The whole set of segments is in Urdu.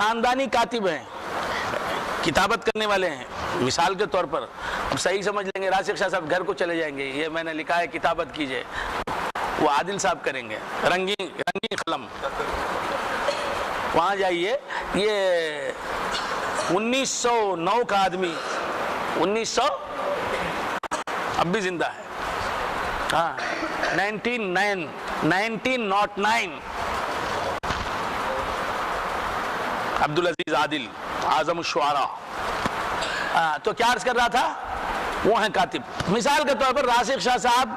خاندانی کاتب ہیں، کتابت کرنے والے ہیں. مثال کے طور پر اب صحیح سمجھ لیں گے، راشد شاہ صاحب گھر کو چلے جائیں گے، یہ میں نے لکھا ہے کتابت کیجئے، وہ عادل صاحب کریں گے، رنگین قلم. وہاں جائیے، یہ 1909 کا آدمی، 1900 اب بھی زندہ ہے، ہاں 1909 عبدالعزیز عادل، اعظم الشعراء. تو کیا عرض کر رہا تھا؟ وہ ہیں کاتب. مثال کے طور پر راشد شاہ صاحب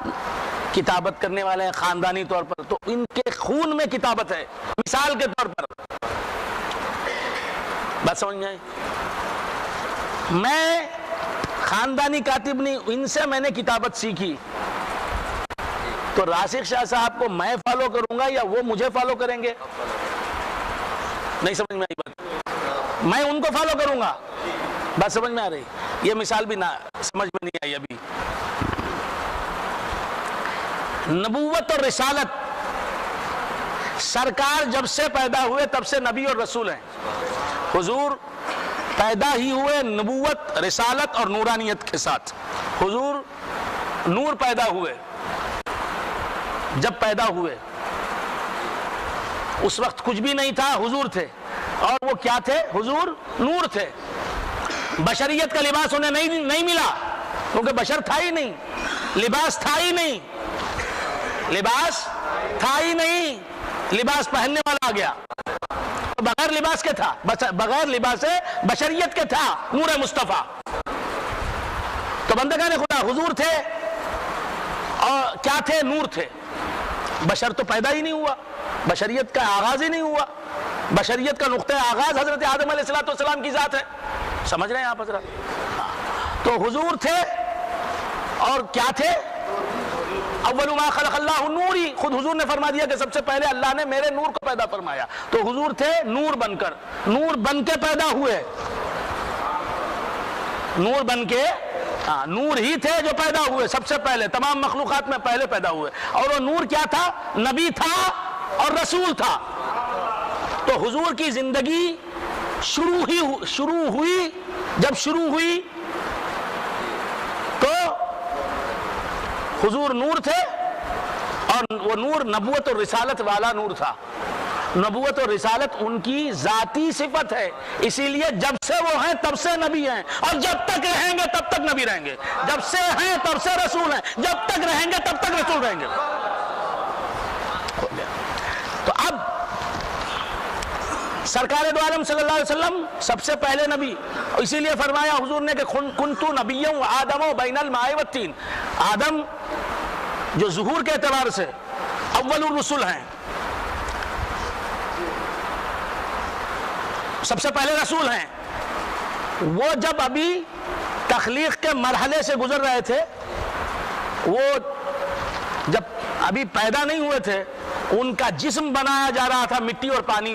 کتابت کرنے والے ہیں خاندانی طور پر، تو ان کے خون میں کتابت ہے. مثال کے طور پر بات سمجھ میں آئی؟ میں خاندانی کاتب نہیں، ان سے میں نے کتابت سیکھی، تو راشد شاہ صاحب کو میں فالو کروں گا یا وہ مجھے فالو کریں گے؟ نہیں سمجھ میں آئی بات؟ میں ان کو فالو کروں گا. بات سمجھ میں آ رہی؟ یہ مثال بھی نہ سمجھ میں نہیں آئی ابھی. نبوت اور رسالت، سرکار جب سے پیدا ہوئے تب سے نبی اور رسول ہیں. حضور پیدا ہی ہوئے نبوت، رسالت اور نورانیت کے ساتھ. حضور نور پیدا ہوئے، جب پیدا ہوئے اس وقت کچھ بھی نہیں تھا، حضور تھے. اور وہ کیا تھے؟ حضور نور تھے. بشریت کا لباس انہیں نہیں ملا، کیونکہ بشر تھا ہی نہیں، لباس تھا ہی نہیں، لباس تھا ہی نہیں، لباس پہننے والا آ گیا. بغیر لباس کے تھا، بغیر لباس بشریت کے تھا نور مصطفیٰ. تو بندگان خدا حضور تھے، اور کیا تھے؟ نور تھے. بشر تو پیدا ہی نہیں ہوا، بشریت کا آغاز ہی نہیں ہوا. بشریت کا نقطہ آغاز حضرت آدم علیہ السلام کی ذات ہے. سمجھ رہے ہیں آپ حضرت؟ تو حضور تھے، اور کیا تھے؟ اول ما خلق اللہ نوری، خود حضور نے فرما دیا کہ سب سے پہلے اللہ نے میرے نور کو پیدا فرمایا. تو حضور تھے نور بن کر، نور بن کے پیدا ہوئے، نور بن کے، نور ہی تھے جو پیدا ہوئے سب سے پہلے، تمام مخلوقات میں پہلے پیدا ہوئے. اور وہ نور کیا تھا؟ نبی تھا اور رسول تھا. تو حضور کی زندگی شروع ہوئی، جب شروع ہوئی تو حضور نور تھے، اور وہ نور نبوت اور رسالت والا نور تھا. نبوت اور رسالت ان کی ذاتی صفت ہے، اسی لیے جب سے وہ ہیں تب سے نبی ہیں، اور جب تک رہیں گے تب تک نبی رہیں گے. جب سے ہیں تب سے رسول ہیں، جب تک رہیں گے تب تک رسول رہیں گے. تو اب سرکار دو عالم صلی اللہ علیہ وسلم سب سے پہلے نبی، اسی لیے فرمایا حضور نے کہ کنتو نبیًا وآدم بین الماء والطین. آدم جو ظہور کے اعتبار سے اول الرسل ہیں، سب سے پہلے رسول ہیں، وہ جب ابھی تخلیق کے مرحلے سے گزر رہے تھے، وہ جب ابھی پیدا نہیں ہوئے تھے، ان کا جسم بنایا جا رہا تھا مٹی اور پانی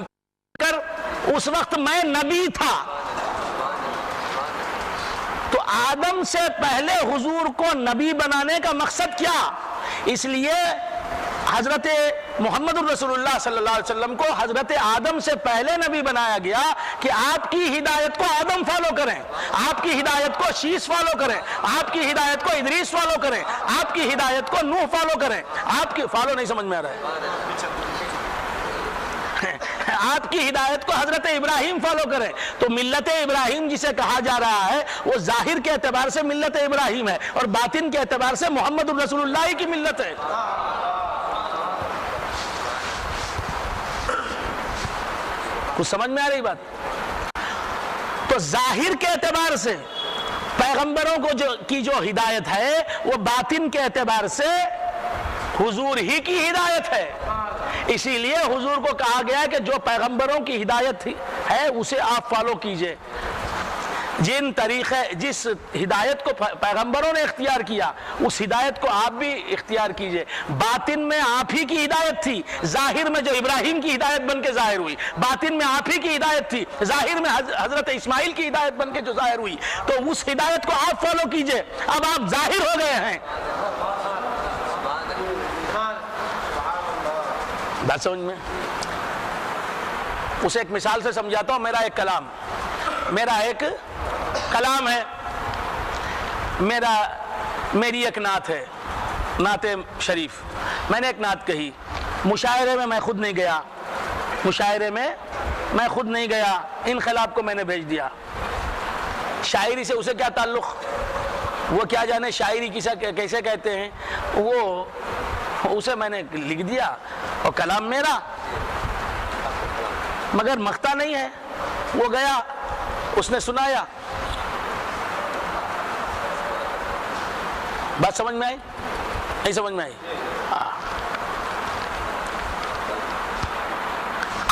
کر، اس وقت میں نبی تھا. تو آدم سے پہلے حضور کو نبی بنانے کا مقصد کیا؟ اس لیے حضرت محمد الرسول اللہ صلی اللہ علیہ وسلم کو حضرت آدم سے پہلے نبی بنایا گیا کہ آپ کی ہدایت کو آدم فالو کریں، آپ کی ہدایت کو شیس فالو کریں، آپ کی ہدایت کو ادریس فالو کریں، آپ کی ہدایت کو نوح فالو کریں. آپ کی فالو نہیں سمجھ میں آ رہا ہے؟ آپ کی ہدایت کو حضرت ابراہیم فالو کریں. تو ملت ابراہیم جسے کہا جا رہا ہے، وہ ظاہر کے اعتبار سے ملت ابراہیم ہے، اور باطن کے اعتبار سے محمد الرسول اللہ کی ملت ہے. کچھ سمجھ میں آ رہی بات؟ تو ظاہر کے اعتبار سے پیغمبروں کو کی جو ہدایت ہے، وہ باطن کے اعتبار سے حضور ہی کی ہدایت ہے. اسی لیے حضور کو کہا گیا کہ جو پیغمبروں کی ہدایت ہے اسے آپ فالو کیجئے. جس ہدایت کو پیغمبروں نے اختیار کیا، اس ہدایت کو آپ بھی اختیار کیجئے. باطن میں آپ ہی کی ہدایت تھی، ظاہر میں جو ابراہیم کی ہدایت بن کے ظاہر ہوئی. باطن میں آپ ہی کی ہدایت تھی، ظاہر میں حضرت اسماعیل کی ہدایت بن کے جو ظاہر ہوئی. تو اس ہدایت کو آپ فالو کیجئے. اب آپ ظاہر ہو گئے ہیں. بات سمجھ میں؟ اسے ایک مثال سے سمجھاتا ہوں. میرا ایک کلام ہے, میری ایک نعت ہے, نعت شریف. میں نے ایک نعت کہی, مشاعرے میں میں خود نہیں گیا, انقلاب کو میں نے بھیج دیا. شاعری سے اسے کیا تعلق, وہ کیا جانے شاعری کیسے کہتے ہیں, وہ اسے میں نے لکھ دیا اور کلام میرا, مگر مختہ نہیں ہے. وہ گیا, اس نے سنایا. بات سمجھ میں آئی نہیں سمجھ میں آئی؟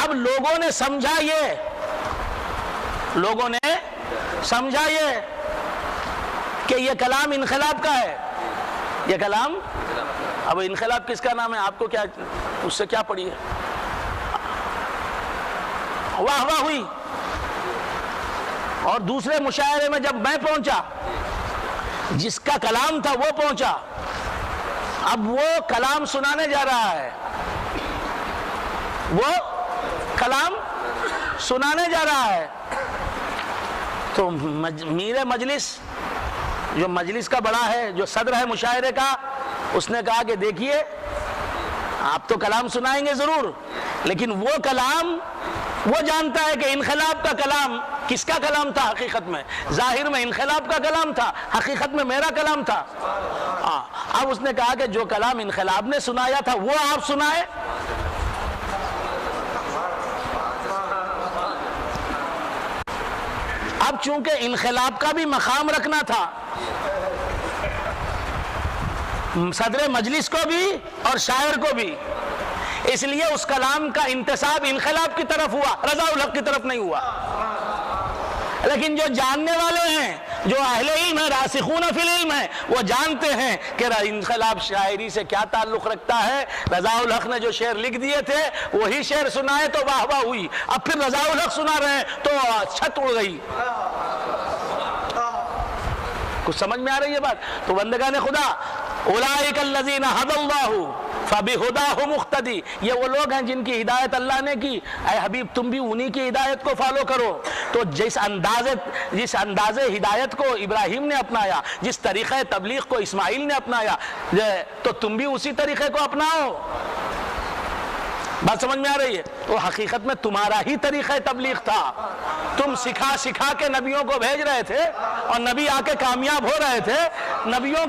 اب لوگوں نے سمجھا یہ کہ یہ کلام انقلاب کا ہے. یہ کلام, اب انقلاب کس کا نام ہے, آپ کو کیا اس سے کیا پڑی ہے؟ واہ واہ ہوئی. اور دوسرے مشاعرے میں جب میں پہنچا, جس کا کلام تھا وہ پہنچا, اب وہ کلام سنانے جا رہا ہے, تو میر مجلس, جو مجلس کا بڑا ہے, جو صدر ہے مشاعرے کا, اس نے کہا کہ دیکھیے آپ تو کلام سنائیں گے ضرور, لیکن وہ کلام, وہ جانتا ہے کہ انقلاب کا کلام کس کا کلام تھا حقیقت میں. ظاہر میں انقلاب کا کلام تھا, حقیقت میں میرا کلام تھا. اب اس نے کہا کہ جو کلام انقلاب نے سنایا تھا وہ آپ سنائے. اب چونکہ انقلاب کا بھی مقام رکھنا تھا, صدر مجلس کو بھی اور شاعر کو بھی, اس لیے اس کلام کا انتساب انقلاب کی طرف ہوا, رضا الحق کی طرف نہیں ہوا. لیکن جو جاننے والے ہیں, جو اہل علم ہیں, راسخون فی العلم ہیں, وہ جانتے ہیں کہ انقلاب شاعری سے کیا تعلق رکھتا ہے. رضا الحق نے جو شعر لکھ دیے تھے وہی شعر سنائے تو واہ واہ ہوئی. اب پھر رضا الحق سنا رہے ہیں تو چھت اڑ گئی. کچھ سمجھ میں آ رہی ہے بات؟ تو بندگان خدا, اولئک الذین ھدی اللہ فبہداہ مقتدی, یہ وہ لوگ ہیں جن کی ہدایت اللہ نے کی. اے حبیب تم بھی انہی کی ہدایت کو فالو کرو. تو جس انداز ہدایت کو ابراہیم نے اپنایا, جس طریقہ تبلیغ کو اسماعیل نے اپنایا, تو تم بھی اسی طریقے کو اپناؤ. بات سمجھ میں آ رہی ہے؟ وہ حقیقت میں تمہارا ہی طریقہ تبلیغ تھا. تم سکھا کے نبیوں کو بھیج رہے تھے اور نبی آ کے کامیاب ہو رہے تھے. نبیوں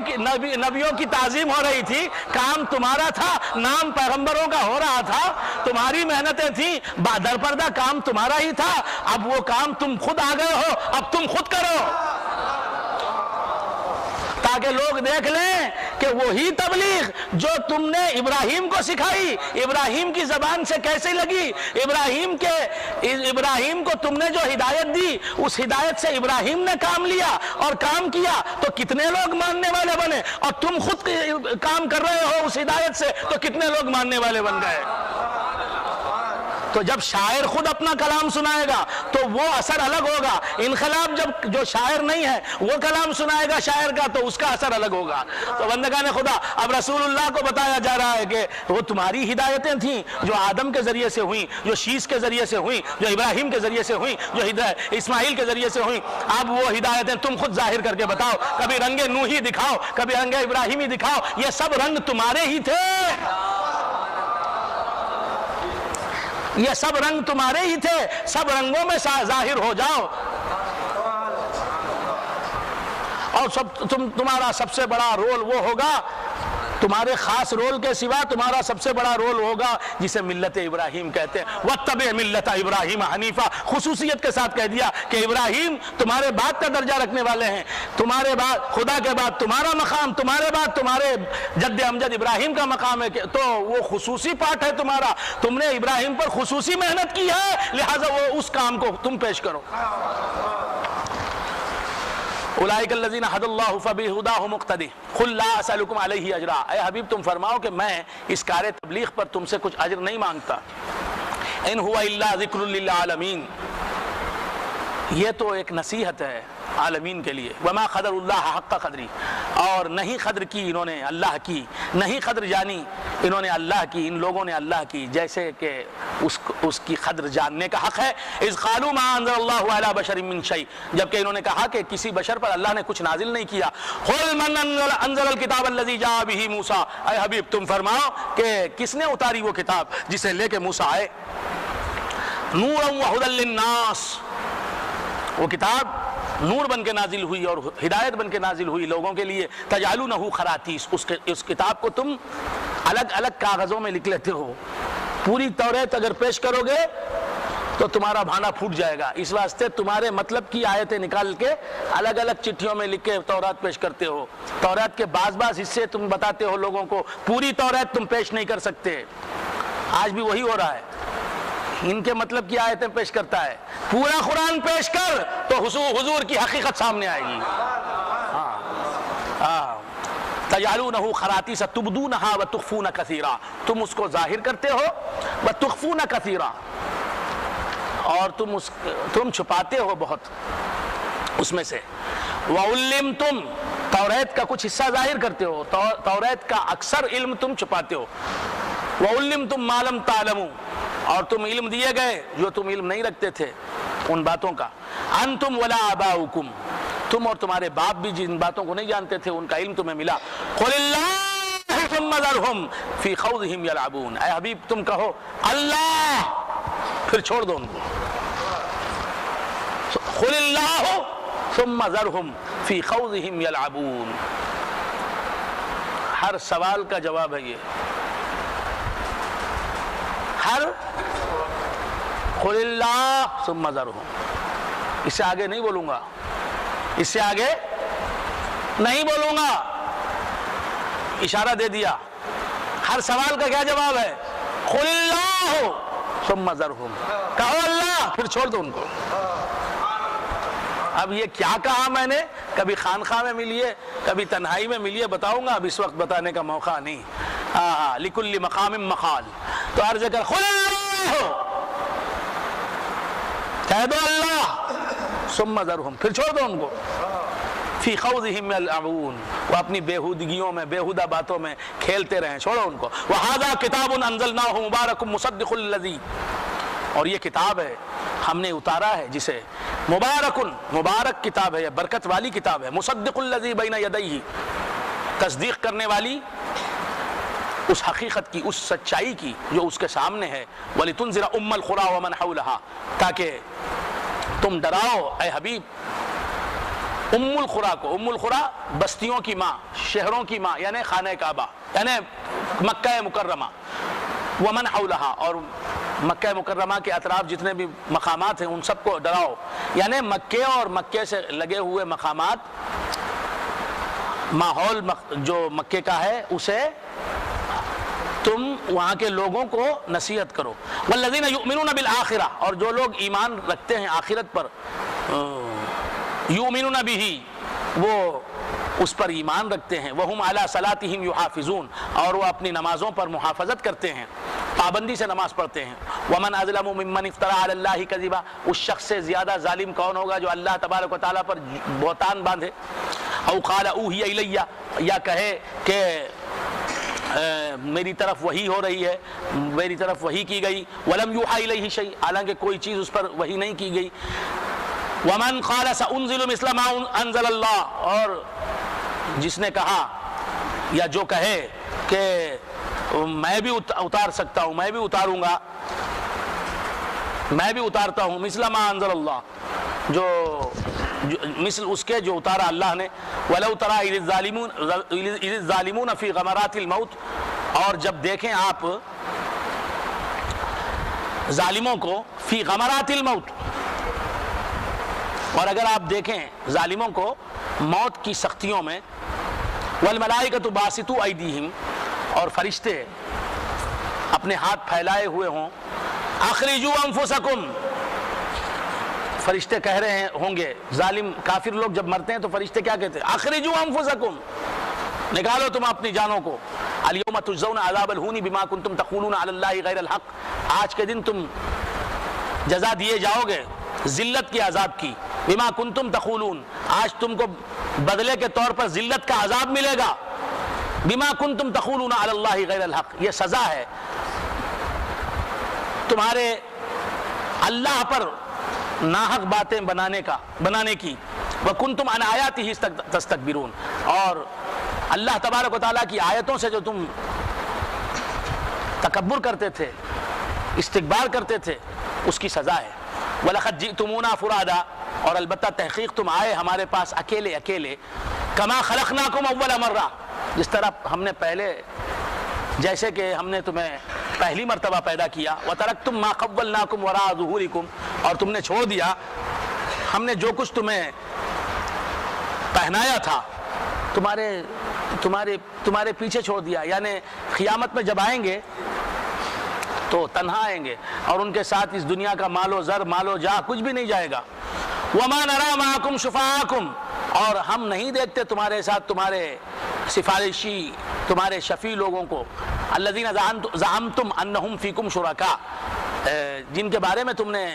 کی تعظیم ہو رہی تھی, کام تمہارا تھا, نام پیغمبروں کا ہو رہا تھا, تمہاری محنتیں تھیں, در پردہ کام تمہارا ہی تھا. اب وہ کام تم خود آ گئے ہو, اب تم خود کرو, تاکہ لوگ دیکھ لیں کہ وہی تبلیغ جو تم نے ابراہیم کو سکھائی, ابراہیم کی زبان سے کیسے لگی, ابراہیم کو تم نے جو ہدایت دی, اس ہدایت سے ابراہیم نے کام لیا اور کام کیا تو کتنے لوگ ماننے والے بنے, اور تم خود کام کر رہے ہو اس ہدایت سے تو کتنے لوگ ماننے والے بن گئے. تو جب شاعر خود اپنا کلام سنائے گا تو وہ اثر الگ ہوگا. انقلاب جب جو شاعر نہیں ہے وہ کلام سنائے گا شاعر کا تو اس کا اثر الگ ہوگا. تو بندگان خدا, اب رسول اللہ کو بتایا جا رہا ہے کہ وہ تمہاری ہدایتیں تھیں جو آدم کے ذریعے سے ہوئیں, جو شیش کے ذریعے سے ہوئیں, جو ابراہیم کے ذریعے سے ہوئیں, جو اسماعیل کے ذریعے سے ہوئیں. اب وہ ہدایتیں تم خود ظاہر کر کے بتاؤ. کبھی رنگ نوحی دکھاؤ, کبھی رنگ ابراہیمی دکھاؤ. یہ سب رنگ تمہارے ہی تھے, یہ سب رنگ تمہارے ہی تھے. سب رنگوں میں ظاہر ہو جاؤ. اور تمہارا سب سے بڑا رول وہ ہوگا, تمہارے خاص رول کے سوا تمہارا سب سے بڑا رول ہوگا جسے ملت ابراہیم کہتے ہیں. وَاتَّبِعْ مِلَّةَ إِبْرَاهِيمَ حَنِيفًا, خصوصیت کے ساتھ کہہ دیا کہ ابراہیم تمہارے بعد کا درجہ رکھنے والے ہیں. تمہارے بعد خدا کے بعد تمہارا مقام, تمہارے بعد تمہارے جد امجد ابراہیم کا مقام ہے, تو وہ خصوصی پارٹ ہے تمہارا. تم نے ابراہیم پر خصوصی محنت کی ہے, لہٰذا وہ اس کام کو تم پیش کرو. اولئک الذین ھدی اللہ فبہداہ مقتدی قل لا اسألکم علیہ اجرا. اے حبیب تم فرماؤ کہ میں اس کار تبلیغ پر تم سے کچھ اجر نہیں مانگتا. ان ہوا الا ذکر للعالمین, یہ تو ایک نصیحت ہے عالمین کے لیے. وما قدر اللہ حق قدری, اور نہیں قدر کی انہوں نے اللہ کی, نہیں قدر جانی انہوں نے اللہ کی, ان لوگوں نے اللہ کی جیسے کہ اس کی قدر جاننے کا حق ہے۔ اذ قالوا ما انزل اللہ علی بشر من شیء، جبکہ انہوں نے کہا کہ کسی بشر پر اللہ نے کچھ نازل نہیں کیا۔ قل من انزل الکتاب الذی جاء به موسیٰ، اے حبیب تم فرماؤ کہ کس نے اتاری وہ کتاب جسے لے کے موسیٰ آئے، نورا وہدی للناس، وہ کتاب نور بن کے نازل ہوئی اور ہدایت بن کے نازل ہوئی لوگوں کے لیے۔ تجعلونہ خراطیس، اس کتاب کو تم الگ الگ کاغذوں میں لکھ لیتے ہو، پوری توریت اگر پیش کرو گے تو تمہارا بھانا پھوٹ جائے گا، اس واسطے تمہارے مطلب کی آیتیں نکال کے الگ الگ چٹھیوں میں لکھ کے تورات پیش کرتے ہو۔ تورات کے بعض حصے تم بتاتے ہو لوگوں کو، پوری تورات تم پیش نہیں کر سکتے۔ آج بھی وہی ہو رہا ہے، ان کے مطلب کی آیتیں پیش کرتا ہے، پورا قرآن پیش کر تو حضور کی حقیقت سامنے آئے گی۔ تجعلونہ خراطیس تبدونہا وتخفون کثیرا، تم اس کو ظاہر کرتے ہو، وتخفون کثیرا، اور تم چھپاتے ہو بہت اس میں سے۔ وعلمتم، توریت کا کچھ حصہ ظاہر کرتے ہو، توریت کا اکثر علم تم چھپاتے ہو۔ وعلمتم ما لم تعلموا، اور تم علم دیے گئے جو تم علم نہیں رکھتے تھے ان باتوں کا۔ انتم ولا آباؤکم، تم اور تمہارے باپ بھی جن باتوں کو نہیں جانتے تھے ان کا علم تمہیں ملا۔ قل اللہ ثم ذرہم فی خوضہم یلعبون، اے حبیب تم کہو اللہ، پھر چھوڑ دو ان کو۔ قل اللہ ثم ذرہم فی خوضہم یلعبون، ہر سوال کا جواب ہے یہ، ہر قل اللہ ثم ذرہم، اس سے آگے نہیں بولوں گا، اس سے آگے نہیں بولوں گا، اشارہ دے دیا۔ ہر سوال کا کیا جواب ہے؟ قل اللہ ثم ذرہم، کہو اللہ پھر چھوڑ دو ان کو۔ اب یہ کیا کہا میں نے، کبھی خانقاہ میں ملیے کبھی تنہائی میں ملیے بتاؤں گا، اب اس وقت بتانے کا موقع نہیں۔ لکل مقام مقال، تو عرض کر قل اللہ، کہہ دو اللہ، ثم ذرہم پھر چھوڑ دو ان کو، فی خوضہم یلعبون، وہ اپنی بےہودگیوں میں بےہودہ باتوں میں کھیلتے رہیں، چھوڑو ان کو۔ وَهَذَا كِتَابٌ أَنزَلْنَاهُ مُبَارَكٌ مُصَدِّقُ الَّذِي، اور یہ کتاب ہے ہم نے اتارا ہے جسے مبارک کتاب ہے، برکت والی کتاب ہے، مصدق الذی بین یدیہ، تصدیق کرنے والی اس حقیقت کی، اس سچائی کی جو اس کے سامنے ہے۔ وَلِتُنذِرَ أُمَّ الْقُرَىٰ وَمَنْ حَوْلَهَا، تاکہ تم ڈراؤ اے حبیب ام القریٰ کو، ام القریٰ بستیوں کی ماں، شہروں کی ماں، یعنی خانہ کعبہ، یعنی مکہ مکرمہ، ومن حولہا، اور مکہ مکرمہ کے اطراف جتنے بھی مقامات ہیں ان سب کو ڈراؤ، یعنی مکے اور مکے سے لگے ہوئے مقامات، ماحول جو مکے کا ہے اسے تم وہاں کے لوگوں کو نصیحت کرو۔ والذین یؤمنون بالآخرہ، اور جو لوگ ایمان رکھتے ہیں آخرت پر، یؤمنون بہ، وہ اس پر ایمان رکھتے ہیں، وہم علی صلاتہم یحافظون، اور وہ اپنی نمازوں پر محافظت کرتے ہیں، پابندی سے نماز پڑھتے ہیں۔ ومن اظلم ممن افترى علی اللہ کذبا، اس شخص سے زیادہ ظالم کون ہوگا جو اللہ تبارک و تعالیٰ پر بہتان باندھے۔ او قال اوحی الی، یا کہے کہ میری طرف وحی ہو رہی ہے، میری طرف وحی کی گئی، ولم یوحى الیہ شیء، حالانکہ کوئی چیز اس پر وحی نہیں کی گئی۔ ومن قال سانزل مثل ما انزل اللہ، اور جس نے کہا یا جو کہے کہ میں بھی اتار سکتا ہوں، میں بھی اتاروں گا، میں بھی اتارتا ہوں، مثل ما انزل اللہ، جو مثل اس کے جو اتارا اللہ نے۔ وَلَوْ تَرَىٰ إِذِ الظَّالِمُونَ فِي غَمَرَاتِ الْمَوْتِ، اور جب دیکھیں آپ ظالموں کو فی غمرات الموت، اور اگر آپ دیکھیں ظالموں کو موت کی سختیوں میں، والملائکۃ باسطوا ایدیہم، اور فرشتے اپنے ہاتھ پھیلائے ہوئے ہوں، اخرجوا انفسکم، فرشتے کہہ رہے ہوں گے، ظالم کافر لوگ جب مرتے ہیں تو فرشتے کیا کہتے ہیں؟ اخرجوا انفسکم، نکالو تم اپنی جانوں کو، الیوم تجزون عذاب الہون بما کنتم تقولون علی اللہ غیر الحق، آج کے دن تم جزا دیے جاؤ گے ذلت کے عذاب کی، بما کنتم تقولون، آج تم کو بدلے کے طور پر ذلت کا عذاب ملے گا، بما کنتم تقولون علی اللہ غیر الحق، یہ سزا ہے تمہارے اللہ پر ناحق باتیں بنانے کی وَكُنْتُمْ عَنْ آيَاتِهِ تَسْتَكْبِرُونَ، اور اللہ تبارک و تعالیٰ کی آیتوں سے جو تم تکبر کرتے تھے، استکبار کرتے تھے، اس کی سزا ہے۔ وَلَقَدْ جِئْتُمُونَا فُرَادًا، اور البتہ تحقیق تم آئے ہمارے پاس اکیلے اکیلے، كَمَا خَلَقْنَاكُمْ أَوَّلَ مَرَّةٍ، جس طرح ہم نے پہلے، جیسے کہ ہم نے تمہیں پہلی مرتبہ پیدا کیا، وَتَرَكْتُمْ مَا خَوَّلْنَاكُمْ وَرَاءَ ظُهُورِكُمْ، اور تم نے چھوڑ دیا ہم نے جو کچھ تمہیں پہنایا تھا تمہارے پیچھے چھوڑ دیا، یعنی قیامت میں جب آئیں گے تو تنہا آئیں گے، اور ان کے ساتھ اس دنیا کا مال و زر، مال و جاہ کچھ بھی نہیں جائے گا۔ وَمَا نَرَى مَعَكُمْ شُفَعَاءَكُمْ، اور ہم نہیں دیکھتے تمہارے ساتھ تمہارے سفارشی، تمہارے شفیع لوگوں کو، الذین زعمتم انہم فیکم شرکاء، جن کے بارے میں تم نے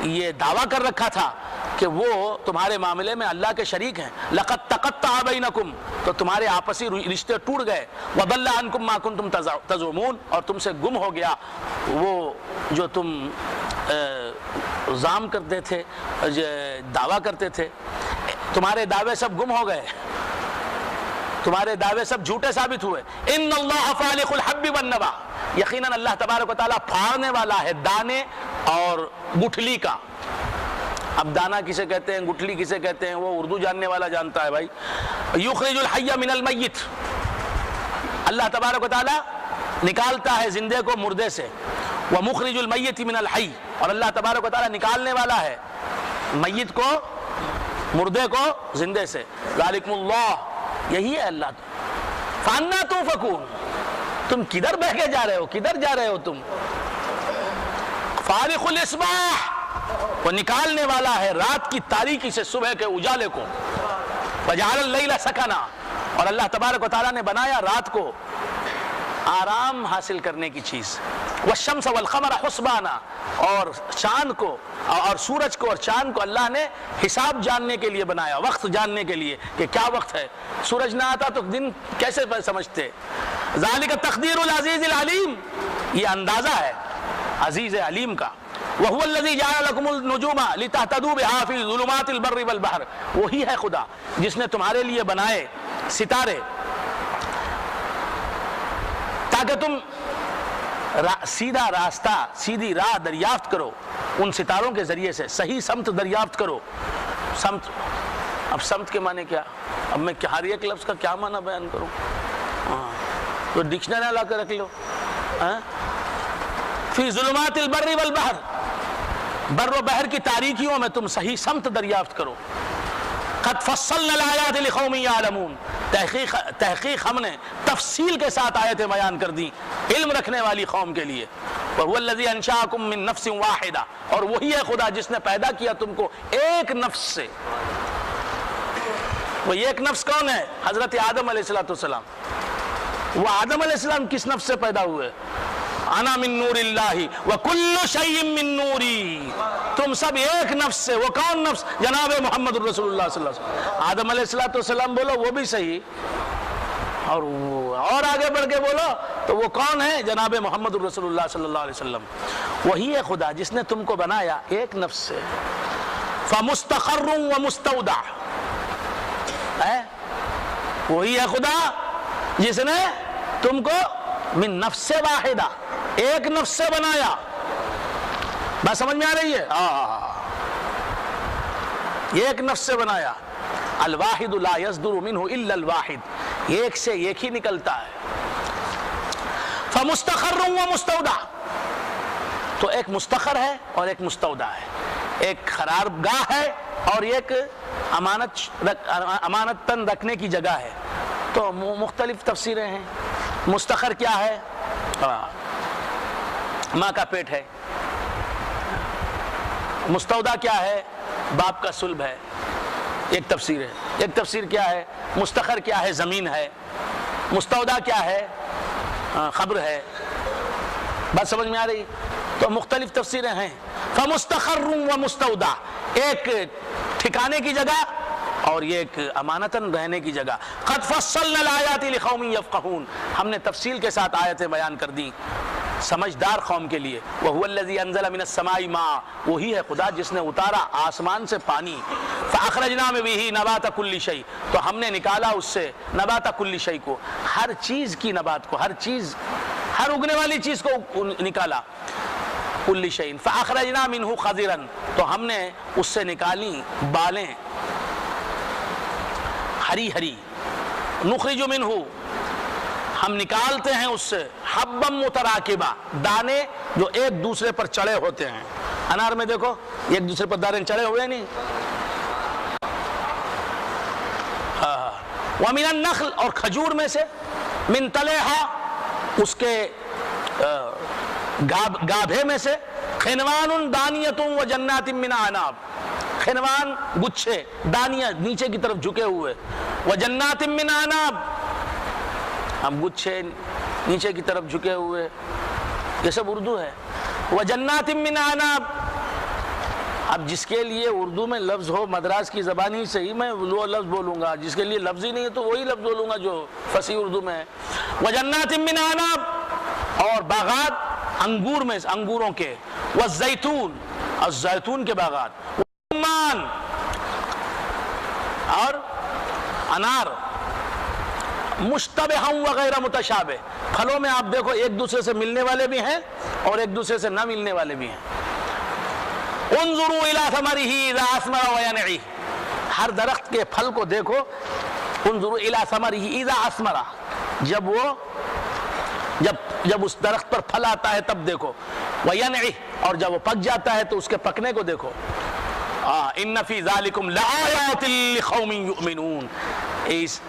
یہ دعویٰ کر رکھا تھا کہ وہ تمہارے معاملے میں اللہ کے شریک ہیں۔ لَقَدْ تَقَطَّعَ بَيْنَكُمْ، تو تمہارے آپسی رشتے ٹوٹ گئے۔ وَضَلَّ عَنْكُمْ مَا كُنْتُمْ تَزْعُمُونَ، اور تم سے گم ہو گیا وہ جو تم زعم کرتے تھے، دعویٰ کرتے تھے، تمہارے دعوے سب گم ہو گئے، تمہارے دعوے سب جھوٹے ثابت ہوئے۔ ان اللہ فالق الحب والنوى، یقیناً اللہ تبارک و تعالیٰ پھاڑنے والا ہے دانے اور گٹھلی کا۔ اب دانا کسے کہتے ہیں، گٹھلی کسے کہتے ہیں، وہ اردو جاننے والا جانتا ہے بھائی۔ یخرج الحی من المیت، اللہ تبارک و تعالیٰ نکالتا ہے زندے کو مردے سے، ومخرج المیت من الحی، اور اللہ تبارک و تعالیٰ نکالنے والا ہے میت کو، مردے کو زندے سے۔ ذالکم اللہ، یہی ہے اللہ۔ فانا توفکون، تم کدھر بہ کے جا رہے ہو، کدھر جا رہے ہو تم؟ فارق الاصباح، وہ نکالنے والا ہے رات کی تاریکی سے صبح کے اجالے کو۔ وجعل اللیل سکنا، اور اللہ تبارک و تعالیٰ نے بنایا رات کو آرام حاصل کرنے کی چیز۔ والشمس والقمر حسبانا، اور چاند کو اور سورج کو اور چاند کو اللہ نے حساب جاننے کے لیے بنایا، وقت جاننے کے لیے کہ کیا وقت ہے۔ سورج نہ آتا تو دن کیسے سمجھتے؟ ذالک تقدیر العزیز العلیم، یہ اندازہ ہے عزیز علیم کا۔ وَهُوَ الَّذِي جَعَلَ لَكُمُ النُّجُومَ لِتَهْتَدُوا بِهَا فِي ظُلُمَاتِ الْبَرِّ وَالْبَحْرِ، وہی ہے خدا جس نے تمہارے لیے بنائے ستارے تاکہ تم سیدھا راستہ، سیدھی راہ دریافت کرو، ان ستاروں کے ذریعے سے صحیح سمت دریافت کرو۔ سمت، اب سمت کے معنی کیا؟ اب میں ہر ایک لفظ کا کیا معنی بیان کروں؟ تو ڈکشنری لا کے رکھ لو۔ فی ظلمات البر والبحر، بر و بحر کی تاریکیوں میں تم صحیح سمت دریافت کرو۔ قد فصلنا الآیات لقوم یعلمون، تحقیق ہم نے تفصیل کے ساتھ آیتیں بیان کر دی علم رکھنے والی قوم کے لیے۔ وَهُوَ الَّذِي أَنشَأَكُم مِّن نَفْسٍ وَاحِدَةٍ، اور وہی ہے خدا جس نے پیدا کیا تم کو ایک نفس سے۔ وہ ایک نفس کون ہے؟ حضرت آدم علیہ السلام۔ وہ آدم علیہ السلام کس نفس سے پیدا ہوئے؟ انا من نور اللہ وکل شیء من نوری، تم سب ایک نفس سے۔ وہ کون نفس؟ جناب محمد رسول اللہ صلی اللہ علیہ وسلم۔ آدم علیہ السلام بولو وہ بھی صحیح، اور آگے بڑھ کے بولو تو وہ کون ہے؟ جناب محمد رسول اللہ صلی اللہ علیہ وسلم۔ وہی ہے خدا جس نے تم کو بنایا ایک نفس سے۔ فمستقر ومستودع، وہی ہے خدا جس نے تم کو من نفس واحدہ، ایک نفس سے بنایا۔ بات سمجھ میں آ رہی ہے؟ ایک نفس سے بنایا۔ الواحد لا يصدر منه الا الواحد، ایک سے ایک ہی نکلتا ہے۔ فمستقر ومستودع، تو ایک مستقر ہے اور ایک مستودع ہے، ایک قرار گاہ ہے اور ایک امانتاً رکھنے کی جگہ ہے۔ تو مختلف تفسیریں ہیں۔ مستقر کیا ہے؟ ماں کا پیٹ ہے۔ مستودع کیا ہے؟ باپ کا صلب ہے، ایک تفسیر ہے۔ ایک تفسیر کیا ہے؟ مستقر کیا ہے؟ زمین ہے۔ مستودع کیا ہے؟ قبر ہے۔ بات سمجھ میں آ رہی؟ تو مختلف تفسیریں ہیں۔ فمستقر و مستودع، ایک ٹھکانے کی جگہ اور یہ ایک امانتاً رہنے کی جگہ۔ قد فصلنا الآیات لقوم یفقہون، ہم نے تفصیل کے ساتھ آیتیں بیان کر دی سمجھدار قوم کے لیے. وَهُوَ الَّذِي أَنزَلَ مِنَ السَّمَاءِ مَاءً, وہی ہے خدا جس نے اتارا آسمان سے پانی. فَأَخْرَجْنَا بِهِ نَبَاتَ كُلِّ شَيْءٍ, تو ہم نے نکالا اس سے نبات کل شیء کو, ہر چیز کی نبات کو, ہر چیز, ہر اگنے والی چیز کو نکالا. کل شیء فَأَخْرَجْنَا مِنْهُ خَضِرًا, تو ہم نے اس سے نکالی بالیں ہری ہری. نخرج منہ, ہم نکالتے ہیں اس سے حبا متراکبہ, دانے جو ایک دوسرے پر چڑھے ہوتے ہیں. انار میں دیکھو ایک دوسرے پر دانے چڑھے ہوئے نہیں. وَمِنَ النَّخْلِ, اور کھجور میں سے, مِن طَلْعِهَا, اس کے گابھے میں سے, خِنْوَانٌ دَانِيَةٌ وَجَنَّاتٍ مِّنْ أَعْنَابٍ, خنوان گچھے دانیاں نیچے کی طرف جھکے ہوئے. وَجَنَّاتٍ مِّنْ أَعْنَابٍ, ہم گچھے نیچے کی طرف جھکے ہوئے, یہ سب اردو ہے. وَجَنَّاتٍ مِّنْ أَعْنَابٍ, اب جس کے لیے اردو میں لفظ ہو, مدراس کی زبان ہی صحیح, میں وہ لفظ بولوں گا. جس کے لیے لفظ ہی نہیں ہے تو وہی لفظ بولوں گا جو فصیح اردو میں ہے. وَجَنَّاتٍ مِّنْ أَعْنَابٍ, اور باغات انگور میں, انگوروں کے. وَالزَّيْتُونَ, اور زیتون کے باغات. وَالرُّمَّانَ, اور انار. مشتبہاً وغیرہ متشابہ, پھلوں میں آپ دیکھو ایک دوسرے سے ملنے والے بھی ہیں اور ایک دوسرے سے نہ ملنے والے بھی ہیں. انظروا الی ثمرہ اذا اثمر وینعی, ہر درخت کے پھل کو دیکھو. انظروا الی ثمرہ اذا اثمر, جب اس درخت پر پھل آتا ہے تب دیکھو. وینعی, اور جب وہ پک جاتا ہے تو اس کے پکنے کو دیکھو. ان فی ذالکم لآیات لقوم یؤمنون,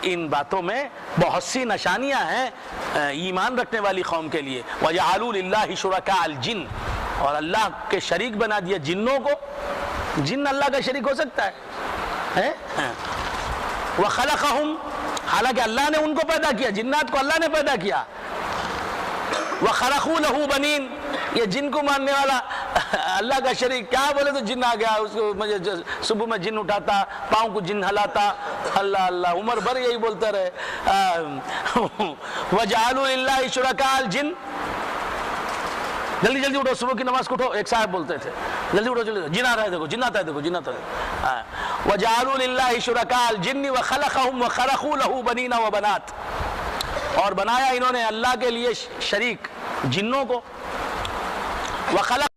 ان باتوں میں بہت سی نشانیاں ہیں ایمان رکھنے والی قوم کے لیے. وَجَعَلُوا لِلَّهِ شُرَكَاءَ الْجِنِّ, اور اللہ کے شریک بنا دیا جنوں کو. جن اللہ کا شریک ہو سکتا ہے؟ وَخَلَقَهُمْ, حالانکہ اللہ نے ان کو پیدا کیا, جنات کو اللہ نے پیدا کیا. وَخَلَقُوا لَهُ بَنِينَ, یہ جن کو ماننے والا اللہ کا شریک, کیا بولے تو جن آ گیا, اس کو مجھے صبح میں جن اٹھاتا, پاؤں کو جن ہلاتا, اللہ اللہ, عمر بھر یہی بولتا رہے. وَجَعَلُوا لِلَّهِ شُرَكَاءَ الْجِنِّ, جلدی جلدی اٹھو, صبح کی نماز کو اٹھو. ایک صاحب بولتے تھے جلدی اٹھو, جلدی, جن آ رہا ہے دیکھو, جن آتا ہے دیکھو, جن آتا ہے. وَجَعَلُوا لِلَّهِ شُرَكَاءَ الْجِنِّ وَخَلَقَهُمْ وَخَلَقُوا لَهُ بَنِينَ وَبَنَاتٍ, اور بنایا انہوں نے اللہ کے لیے شریک جنوں کو. وَخَلَقَ,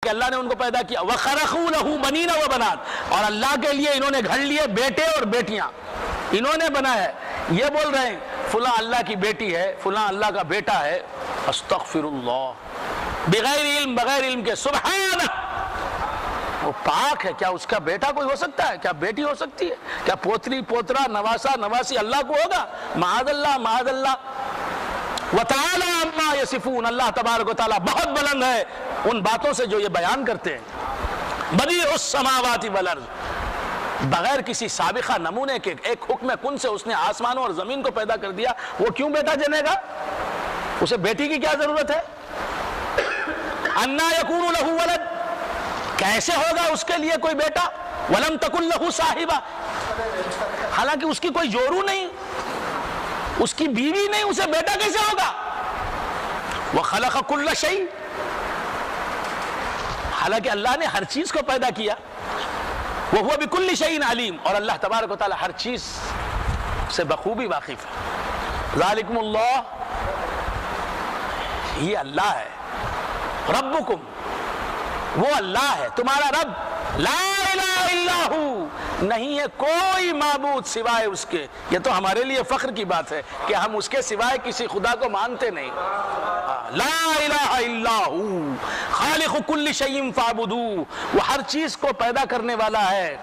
کہ اللہ نے ان کو پیدا کیا. وَخَلَقُوا لَهُ بَنِينَ وَبَنَاتٍ, اور اللہ کے لیے انہوں نے گھڑ لیے بیٹے اور بیٹیاں, انہوں نے بنایا ہے. یہ بول رہے ہیں فلاں اللہ کی بیٹی ہے, فلاں اللہ کا بیٹا ہے. استغفر اللہ, بغیر علم, بغیر علم کے. سبحانہ, وہ پاک ہے. کیا اس کا بیٹا کوئی ہو سکتا ہے؟ کیا بیٹی ہو سکتی ہے؟ کیا پوتری پوترا نواسا نواسی اللہ کو ہوگا؟ معاذ اللہ, معاذ اللہ. وَتَعَالَى عَمَّا يَصِفُونَ, اللہ تبارک و تعالیٰ بہت بلند ہے ان باتوں سے جو یہ بیان کرتے ہیں. بدیع السماوات والارض, بغیر کسی سابقہ نمونے کے ایک حکم کن سے اس نے آسمانوں اور زمین کو پیدا کر دیا. وہ کیوں بیٹا جنے گا؟ اسے بیٹی کی کیا ضرورت ہے؟ اَنَّا يَكُونُ لَهُ وَلَدٌ, کیسے ہوگا اس کے لیے کوئی بیٹا؟ وَلَمْ تَكُنْ لَهُ صَاحِبَةٌ, حالانکہ اس کی کوئی جورو نہیں, اس کی بیوی نہیں, اسے بیٹا کیسے ہوگا؟ وَخَلَقَ كُلَّ شَيْءٍ, حالانکہ اللہ نے ہر چیز کو پیدا کیا. وَهُوَ بِكُلِّ شَيْءٍ عَلِيمٌ, اور اللہ تبارک و تعالی ہر چیز سے بخوبی واقف ہے. ذالکم اللہ, یہ اللہ ہے. ربکم, وہ اللہ ہے تمہارا رب. لا الہ الا ہو, نہیں ہے کوئی معبود سوائے اس کے. یہ تو ہمارے لیے فخر کی بات ہے کہ ہم اس کے سوائے کسی خدا کو مانتے نہیں. لا الہ الا ہو خالق کل شیء فاعبدوہ, وہ ہر چیز کو پیدا کرنے والا ہے,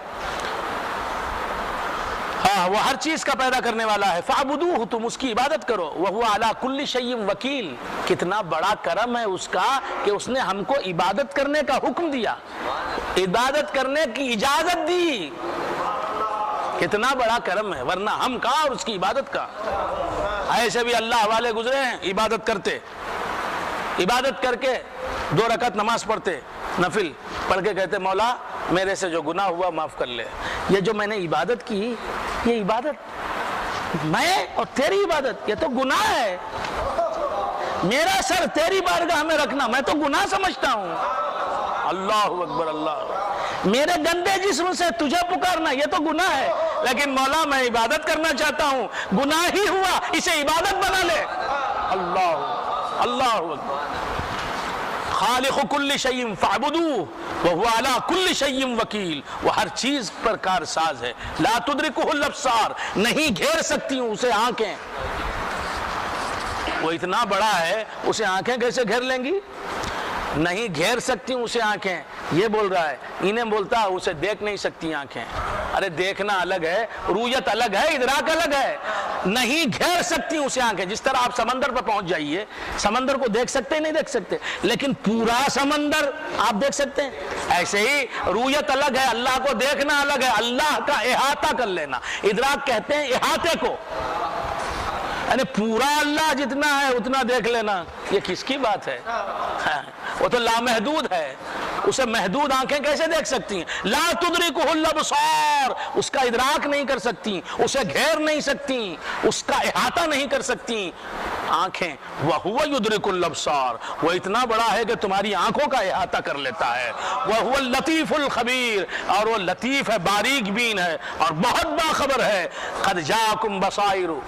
وہ ہر چیز کا پیدا کرنے والا ہے. فاعبدوہ, تم اس کی عبادت کرو. وہو علی کل شیء وکیل, کتنا بڑا کرم ہے اس کا کہ اس نے ہم کو عبادت کرنے کا حکم دیا, عبادت کرنے کی اجازت دی. کتنا بڑا کرم ہے, ورنہ ہم کہاں اور اس کی عبادت کا. ایسے بھی اللہ والے گزرے ہیں, عبادت کرتے, عبادت کر کے 2 رکعت نماز پڑھتے, نفل پڑھ کے کہتے مولا میرے سے جو گناہ ہوا معاف کر لے. یہ جو میں نے عبادت کی, یہ عبادت میں اور تیری عبادت, یہ تو گناہ ہے. میرا سر تیری بارگاہ میں رکھنا میں تو گناہ سمجھتا ہوں. اللہ اکبر اللہ. میرے گندے جسم سے تجھے پکارنا یہ تو گناہ ہے، لیکن مولا میں عبادت کرنا چاہتا ہوں، گناہ ہی ہوا، اسے عبادت بنا لے. اللہ اللہ اکبر. خالق کل شیء فاعبدوہ وہو علی کل شیء وکیل. وہ ہر چیز پر کارساز ہے. لا تدرکہ الابصار، نہیں گھیر سکتی ہوں اسے آنکھیں. وہ اتنا بڑا ہے، اسے آنکھیں کیسے گھیر لیں گی؟ نہیں گھیر سکتی ہوں اسے آنکھیں. یہ بول رہا ہے، انہیں بولتا اسے دیکھ نہیں سکتی آنکھیں. ارے دیکھنا الگ ہے، رویت الگ ہے، ادراک الگ ہے. نہیں گھیر سکتی اسے آنکھیں. جس طرح آپ سمندر پر پہنچ جائیے، سمندر کو دیکھ سکتے ہیں؟ نہیں دیکھ سکتے، لیکن پورا سمندر آپ دیکھ سکتے ہیں. ایسے ہی رویت الگ ہے، اللہ کو دیکھنا الگ ہے. اللہ کا احاطہ کر لینا، ادراک کہتے ہیں احاطے کو، یعنی پورا اللہ جتنا ہے اتنا دیکھ لینا. یہ کس کی بات ہے؟ وہ تو لامحدود ہے، اسے محدود آنکھیں کیسے دیکھ سکتی ہیں؟ لا تدرکہ الابصار، اس کا ادراک نہیں کر سکتی، اسے گھیر نہیں سکتی، اس کا احاطہ نہیں کر سکتی آنکھیں. وَهُوَ يُدْرِكُ الْأَبْصَارَ، وہ اتنا بڑا ہے کہ تمہاری آنکھوں کا احاطہ کر لیتا ہے. وَهُوَ اللَّطِيفُ الْخَبِيرُ، اور وہ لطیف ہے، باریک بین ہے اور بہت باخبر ہے. قَدْ جَاءَكُمْ بَصَائِرُ،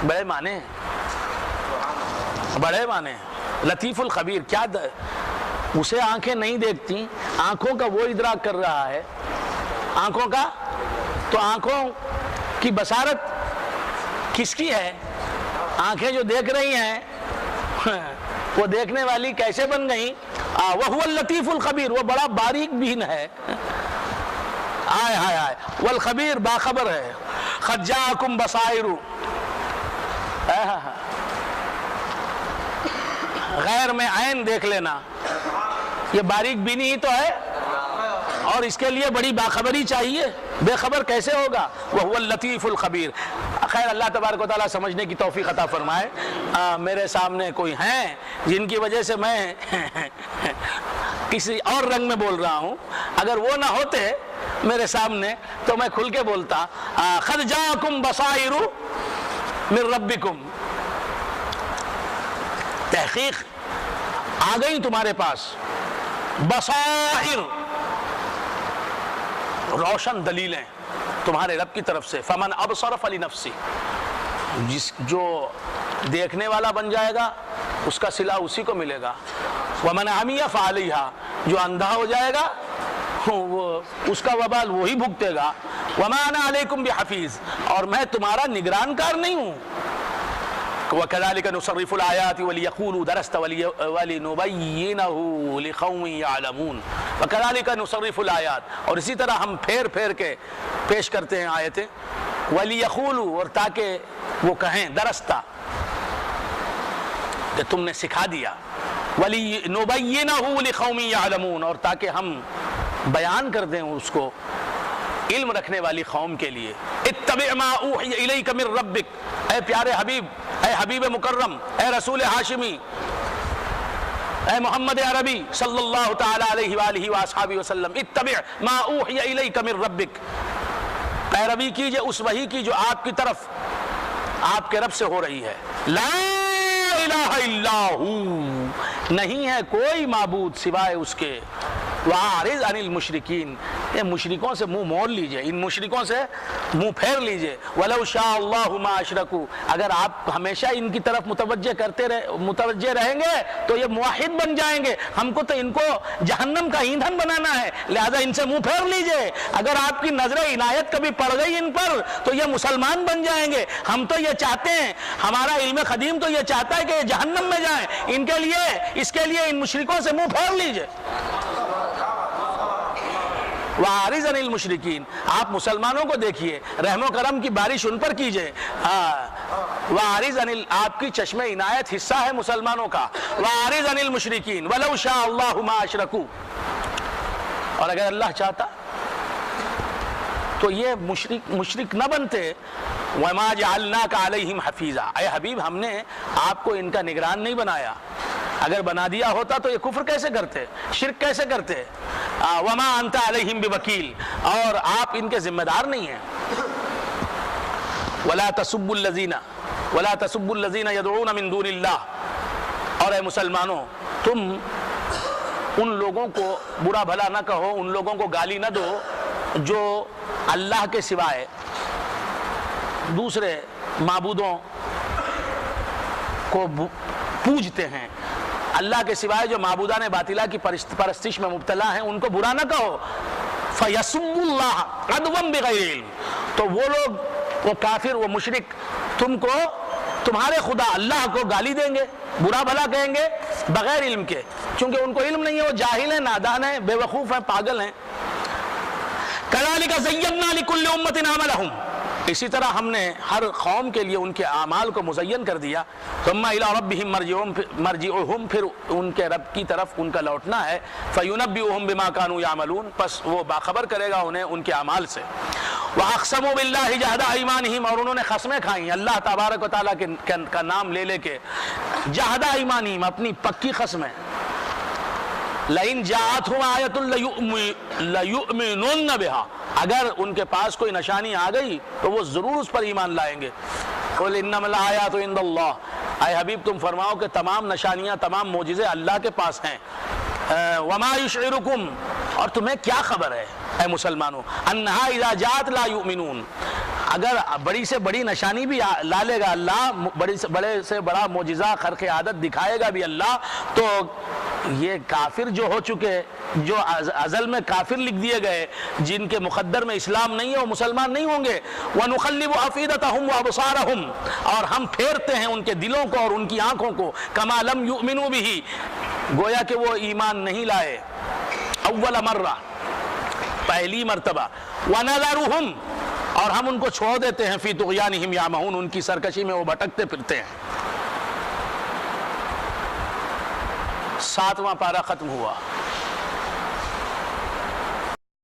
بڑے معنی ہیں، بڑے معنی ہیں. لطیف الخبیر، کیا اسے آنکھیں نہیں دیکھتی، آنکھوں کا وہ ادراک کر رہا ہے. آنکھوں کا تو آنکھوں کی بصارت کس کی ہے؟ آنکھیں جو دیکھ رہی ہیں وہ دیکھنے والی کیسے بن گئی؟ وَهُوَ اللَّطِيفُ الْخَبِيرُ، وہ بڑا باریک بین ہے. آئے ہائے ہائے. والخبیر، باخبر ہے. قَدْ جَاءَكُمْ بَصَائِرُ، غیر میں عین دیکھ لینا، یہ باریک بینی ہی تو ہے، اور اس کے لیے بڑی باخبری چاہیے. بے خبر کیسے ہوگا؟ وَهُوَ اللَّطِيفُ الْخَبِيرُ. خیر اللہ تبارک و تعالیٰ سمجھنے کی توفیق عطا فرمائے. میرے سامنے کوئی ہیں جن کی وجہ سے میں کسی اور رنگ میں بول رہا ہوں، اگر وہ نہ ہوتے میرے سامنے تو میں کھل کے بولتا. قَدْ جَاءَكُمْ بَصَائِرُ مِن رَبِّكُمْ، تحقیق آ گئی تمہارے پاس بصائر، روشن دلیلیں تمہارے رب کی طرف سے. فمن ابصر فلنفسہ، جو دیکھنے والا بن جائے گا اس کا صلہ اسی کو ملے گا. ومن عمی فعلیہا، جو اندھا ہو جائے گا وہ اس کا وبال وہی بھگتے گا. وما انا علیکم بحفیظ، اور میں تمہارا نگران کار نہیں ہوں. وَكَذَلِكَ نُصَرِّفُ الْآيَاتِ وَلِيَقُولُوا دَرَسْتَ وَلِنُبَيِّنَهُ لِقَوْمٍ يَعْلَمُونَ. وَكَذَلِكَ نُصَرِّفُ الْآيَاتِ، اور اسی طرح ہم پھیر پھیر کے پیش کرتے ہیں آیتیں. وَلِيَقُولُوا، اور تاکہ وہ کہیں، درستہ کہ تم نے سکھا دیا، وَلِنُبَيِّنَهُ لِقَوْمٍ يَعْلَمُونَ، اور تاکہ ہم بیان کر دیں اس کو علم رکھنے والی قوم کے لیے. اتبع ما اوحی الیک من ربک، اے پیارے حبیب، اے حبیب مکرم، اے رسول ہاشمی، اے محمد عربی صلی اللہ تعالی علیہ وآلہ وآصحابہ وسلم. اتبع ما اوحی الیک من ربک، پیروی کیجئے اس وحی کی جو آپ کی طرف آپ کے رب سے ہو رہی ہے. لا الہ الا ہو، نہیں ہے کوئی معبود سوائے اس کے. وَأَعْرِضْ عَنِ الْمُشْرِكِينَ، ان مشرکوں سے منہ موڑ لیجئے، ان مشرکوں سے منہ پھیر لیجئے. وَلَوْ شَاءَ اللَّهُ مَا أَشْرَكُوا، اگر آپ ہمیشہ ان کی طرف متوجہ رہیں گے تو یہ موحد بن جائیں گے. ہم کو تو ان کو جہنم کا ایندھن بنانا ہے، لہذا ان سے منہ پھیر لیجئے. اگر آپ کی نظر عنایت کبھی پڑ گئی ان پر تو یہ مسلمان بن جائیں گے. ہم تو یہ چاہتے ہیں، ہمارا علم قدیم تو یہ چاہتا ہے کہ یہ جہنم میں جائیں. ان کے لیے، اس کے لیے ان مشرکوں سے منہ پھیر لیجئے. وَأَعْرِضْ عَنِ الْمُشْرِكِينَ، آپ مسلمانوں کو دیکھیے، رحم و کرم کی بارش ان پر کیجئے. وَأَعْرِضْ عَنِ، آپ کی چشم عنایت حصہ ہے مسلمانوں کا. وَأَعْرِضْ عَنِ الْمُشْرِكِينَ وَلَوْ شَاءَ اللَّهُ مَا أَشْرَكُوا، اور اگر اللہ چاہتا تو یہ مشرک نہ بنتے. وَمَا جَعَلْنَاكَ عَلَيْهِمْ حَفِيظًا، اے حبیب ہم نے آپ کو ان کا نگران نہیں بنایا. اگر بنا دیا ہوتا تو یہ کفر کیسے کرتے، شرک کیسے کرتے. وَمَا أَنْتَ عَلَيْهِمْ بِوَكِيلٍ، اور آپ ان کے ذمہ دار نہیں ہیں. وَلَا تَسُبُّوا الَّذِينَ يَدْعُونَ مِن دُونِ اللَّهِ، اور اے مسلمانوں تم ان لوگوں کو برا بھلا نہ کہو، ان لوگوں کو گالی نہ دو جو اللہ کے سوائے دوسرے معبودوں کو پوجتے ہیں، اللہ کے سوائے جو معبودان باطلہ کی پرستش میں مبتلا ہیں ان کو برا نہ کہو۔ فَيَسُبُّ اللَّهَ عَدْوًا بِغَيْرِ عِلْمٍ، تو وہ لوگ، وہ کافر، وہ مشرک تم کو، تمہارے خدا اللہ کو گالی دیں گے، برا بھلا کہیں گے بغیر علم کے، چونکہ ان کو علم نہیں ہے، وہ جاہل ہیں، نادان ہیں، بے وقوف ہیں، پاگل ہیں۔ كَذَلِكَ زَيَّنَّا لِكُلِّ أُمَّةٍ عَمَلَهُمْ، اسی طرح ہم نے ہر قوم کے لیے ان کے اعمال کو مزین کر دیا۔ ثم الى ربهم مرجعهم، پھر ان کے رب کی طرف ان کا لوٹنا ہے۔ فینبئهم بما كانوا يعملون، پس وہ باخبر کرے گا انہیں ان کے اعمال سے۔ واقسموا بالله جهد ايمانهم، اور انہوں نے قسمیں کھائیں اللہ تبارک و تعالیٰ کا نام لے لے کے، جهد ايمانهم، اپنی پکی قسمیں۔ لئن جاءتهم آیۃ لیؤمنن بها، اگر ان کے پاس کوئی نشانی آ گئی تو وہ ضرور اس پر ایمان لائیں گے۔ قل انما الآیات عند اللہ، اے حبیب تم فرماؤ کہ تمام نشانیاں، تمام معجزے اللہ کے پاس ہیں۔ وما یشعرکم، اور تمہیں کیا خبر ہے اے مسلمانوں، انہا اذا جاءت لا یؤمنون، اگر بڑی سے بڑی نشانی بھی لا لے گا اللہ، بڑے سے بڑا معجزہ خرق عادت دکھائے گا بھی اللہ، تو یہ کافر جو ہو چکے، جو ازل میں کافر لکھ دیے گئے، جن کے مقدر میں اسلام نہیں ہے، وہ مسلمان نہیں ہوں گے۔ وَنُقَلِّبُ أَفْئِدَتَهُمْ وَأَبْصَارَهُمْ، اور ہم پھیرتے ہیں ان کے دلوں کو اور ان کی آنکھوں کو، كَمَا لَمْ يُؤْمِنُوا بِهِ، گویا کہ وہ ایمان نہیں لائے اول مرہ، پہلی مرتبہ۔ وَنَذَرُهُمْ، اور ہم ان کو چھوڑ دیتے ہیں فی طغیانہم یعمہون، ان کی سرکشی میں وہ بھٹکتے پھرتے ہیں۔ 7واں پارہ ختم ہوا۔